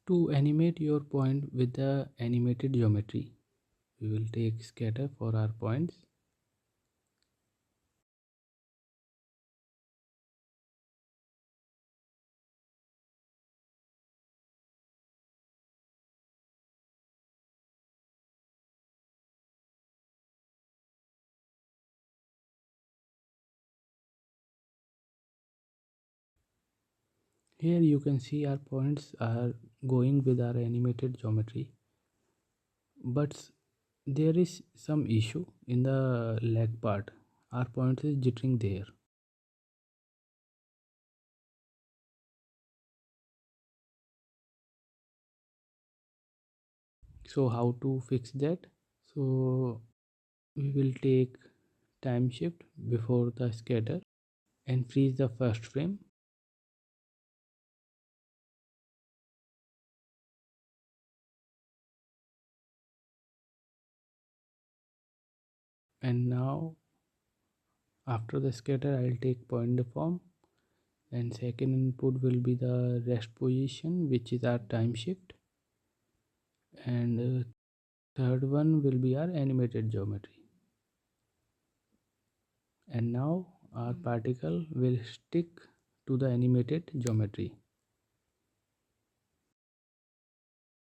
To animate your point with the animated geometry, we will take scatter for our points. Here you can see our points are going with our animated geometry, but there is some issue in the leg part. Our point is jittering there. So how to fix that? So we will take time shift before the scatter and freeze the first frame, and now after the scatter I'll take point deform, and second input will be the rest position, which is our time shift, and third one will be our animated geometry. And now our particle will stick to the animated geometry.